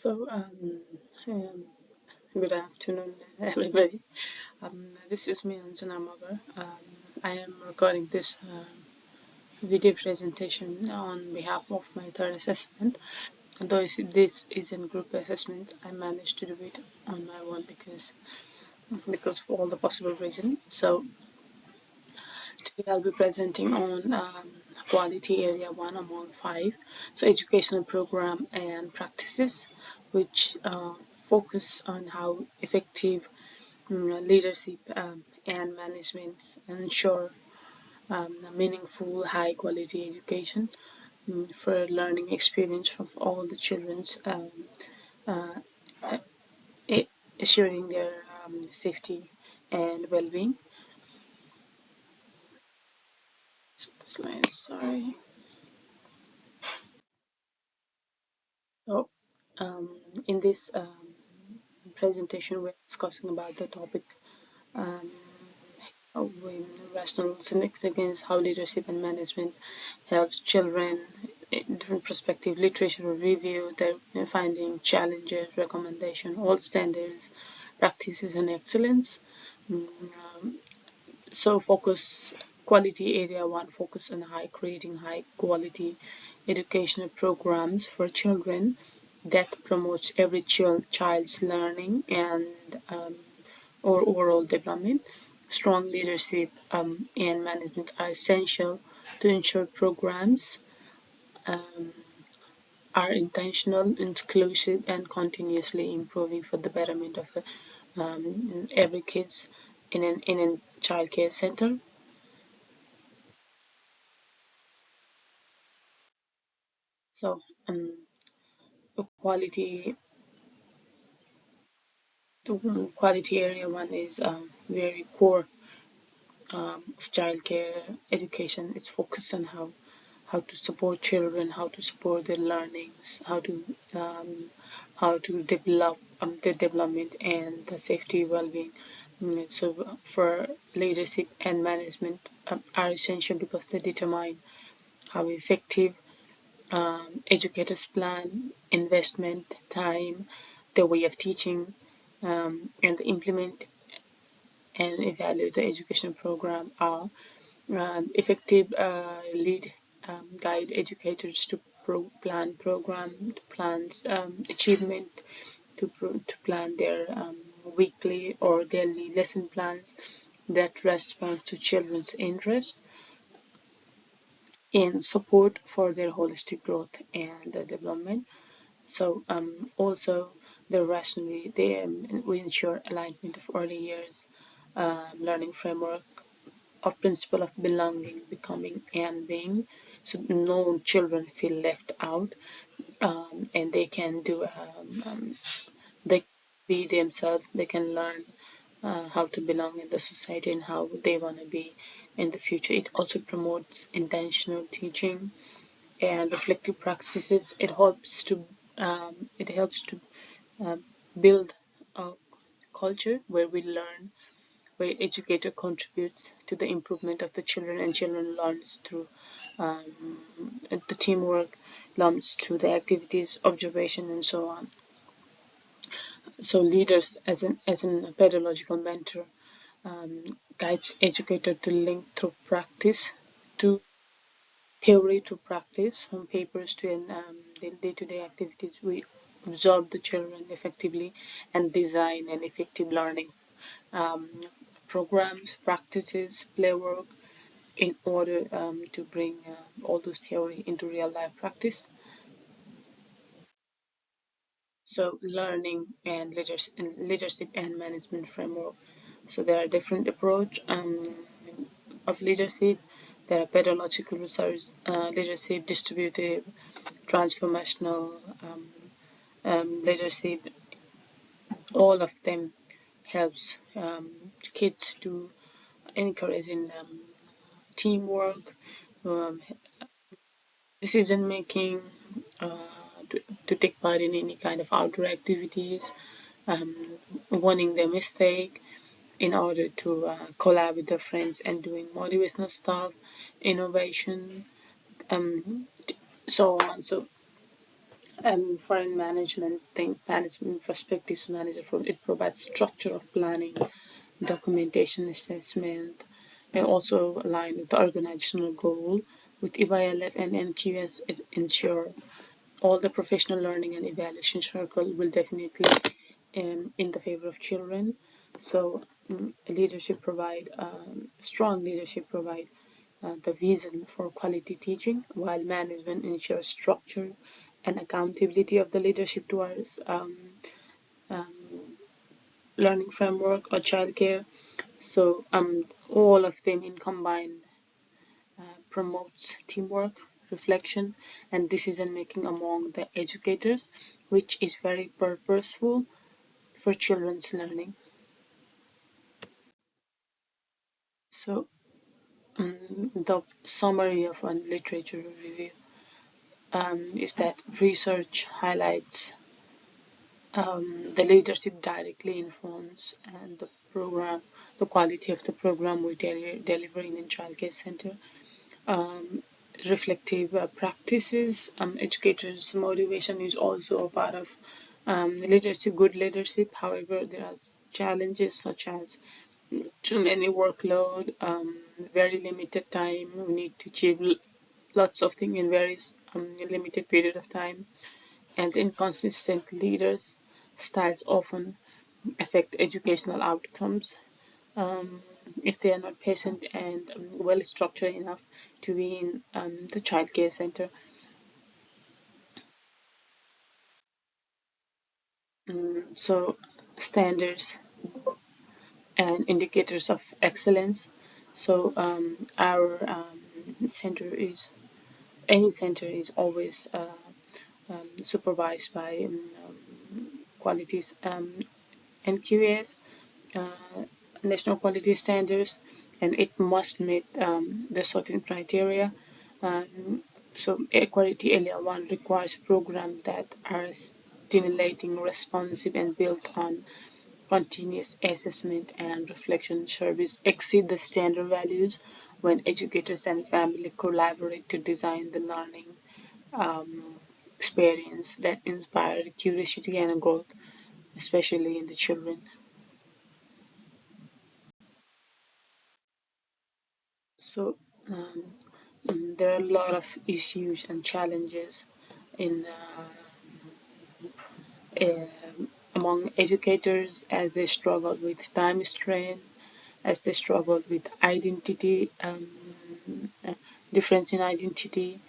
Um, Good afternoon, everybody. This is me, Anjana Magar. I am recording this video presentation on behalf of my third assessment. Though this is a group assessment, I managed to do it on my own because of all the possible reasons. So today I'll be presenting on quality area 1 among 5. So educational program and practices, which focus on how effective leadership and management ensure meaningful, high quality education for learning experience from all the children's, uh, assuring their safety and well being. Slide, sorry. So, in this presentation, we're discussing about the topic um, when rational significance, how leadership and management helps children in different perspective, literature review, their finding, challenges, recommendation, all standards, practices, and excellence. So focus quality area one focus on creating high quality educational programs for children that promotes every child's learning and or overall development. Strong leadership and management are essential to ensure programs are intentional, inclusive, and continuously improving for the betterment of every kids in a child care center. So quality quality area one is very core of childcare education. It's focused on how to support children, how to support their learnings, how to develop their development and the safety well-being. So for leadership and management are essential because they determine how effective educators plan investment, time, the way of teaching, and implement and evaluate the education program are effective lead guide educators to plan program, to plans achievement, to plan their weekly or daily lesson plans that respond to children's interest and support for their holistic growth and development. So also the rationally we ensure alignment of early years learning framework of principle of belonging, becoming, and being, so no children feel left out, and they can do they be themselves. They can learn how to belong in the society and how they want to be in the future. It also promotes intentional teaching and reflective practices. It helps to build a culture where we learn, where educator contributes to the improvement of the children and children learns through the teamwork, learns through the activities, observation, and so on. So leaders as an pedagogical mentor guides educator to link through practice to theory to practice, from papers to the day-to-day activities. We absorb the children effectively and design an effective learning um, programs, practices, play work in order to bring all those theory into real life practice. So learning and leadership and management framework. So there are different approach of leadership. There are pedagogical research leadership, distributive, transformational leadership. All of them helps kids to encourage in teamwork, um, decision making, to take part in any kind of outdoor activities, um, warning their mistake in order to collab with their friends and doing motivational stuff, innovation, so on. So Foreign management think management perspectives manager it provides structure of planning, documentation assessment, and also align with the organizational goal. With EYLF and NQS, it ensure all the professional learning and evaluation circle will definitely in the favor of children. So leadership provide strong leadership provide the vision for quality teaching, while management ensures structure and accountability of the leadership towards learning framework or childcare. So all of them in combined promotes teamwork, reflection, and decision making among the educators, which is very purposeful for children's learning. So the summary of one literature review is that research highlights the leadership directly influence and the quality of the program we're delivering in childcare center. Um, Reflective practices, educators' motivation is also a part of leadership, good leadership. However, there are challenges such as too many workload, very limited time. We need to achieve lots of things in very limited period of time, and inconsistent leaders styles often affect educational outcomes if they are not patient and well structured enough to be in the childcare center. So standards and indicators of excellence. So our center is any center is always supervised by qualities NQS, national quality standards, and it must meet the certain criteria. Um, so Equality Area 1 requires programs that are stimulating, responsive, and built on continuous assessment and reflection. Service exceed the standard values when educators and family collaborate to design the learning experience that inspire curiosity and growth, especially in the children. So um, there are a lot of issues and challenges in uh, among educators as they struggle with time strain, as they struggle with identity, difference in identity,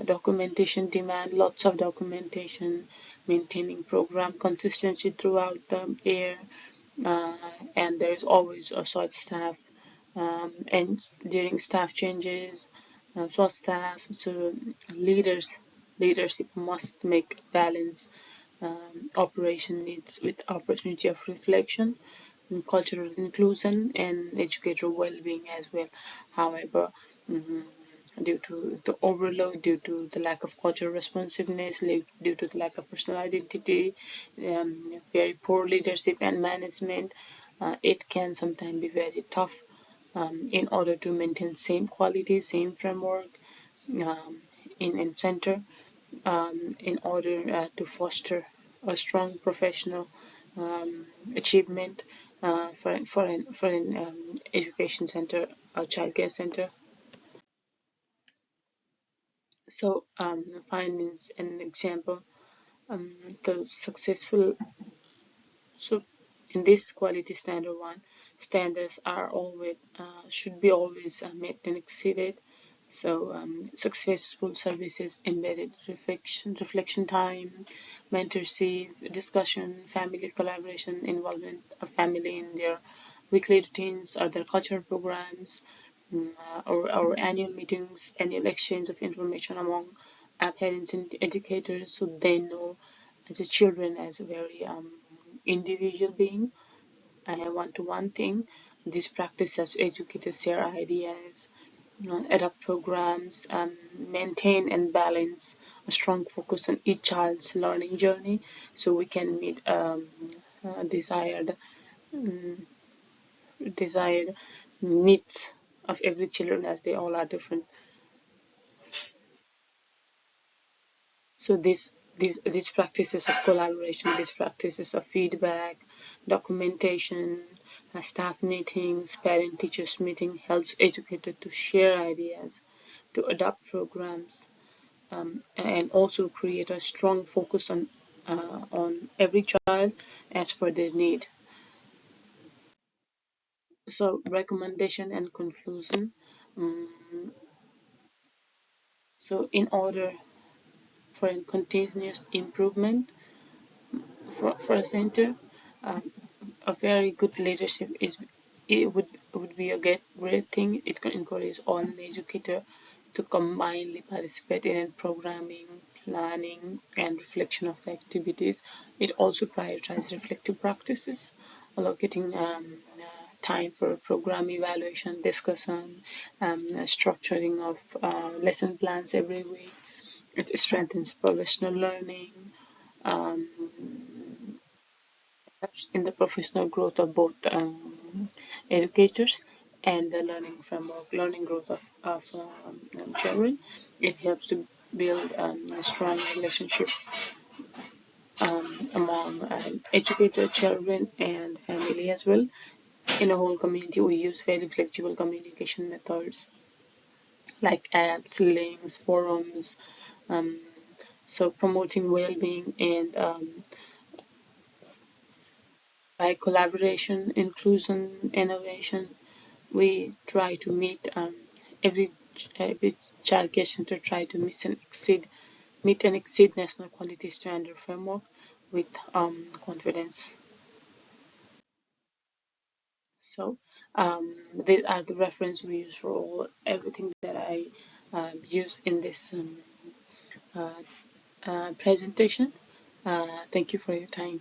documentation demand, lots of documentation, maintaining program consistency throughout the year, uh, and there's always a short staff and during staff changes, short staff. So leadership must make balance operation needs with opportunity of reflection, and cultural inclusion, and educator well-being as well. However, mm, due to the overload, due to the lack of cultural responsiveness, due to the lack of personal identity, very poor leadership and management, it can sometimes be very tough in order to maintain same quality, same framework in center, in order to foster a strong professional achievement for an education center, a childcare center. So findings an example. The successful so in this quality standard one, standards are always should be always met and exceeded. So successful services embedded reflection time, mentorship, discussion, family collaboration, involvement of family in their weekly routines or their cultural programs, or annual meetings, annual exchange of information among parents and educators, so they know as a children as a very individual being and a one-to-one thing. This practice helps educators share ideas, adapt programs, maintain and balance a strong focus on each child's learning journey, so we can meet desired needs of every children as they all are different. So this these practices of collaboration, these practices of feedback, documentation, staff meetings, parent teachers meeting helps educators to share ideas, to adopt programs, and also create a strong focus on every child as per their need. So recommendation and conclusion. Um, so in order for a continuous improvement for a center, um, a very good leadership is it would be a great thing. It can encourage all educators to combinedly participate in programming, planning, and reflection of the activities. It also prioritizes reflective practices, allocating time for program evaluation, discussion, structuring of lesson plans every week. It strengthens professional learning, um, in the professional growth of both educators and the learning growth of children. It helps to build a strong relationship among educator, children, and family as well. In a whole community, we use very flexible communication methods like apps, links, forums, um, so promoting well-being and by collaboration, inclusion, innovation, we try to meet every every childcare center try to meet and exceed national quality standard framework with confidence. So these are the reference we use for everything that I use in this uh, presentation. Thank you for your time.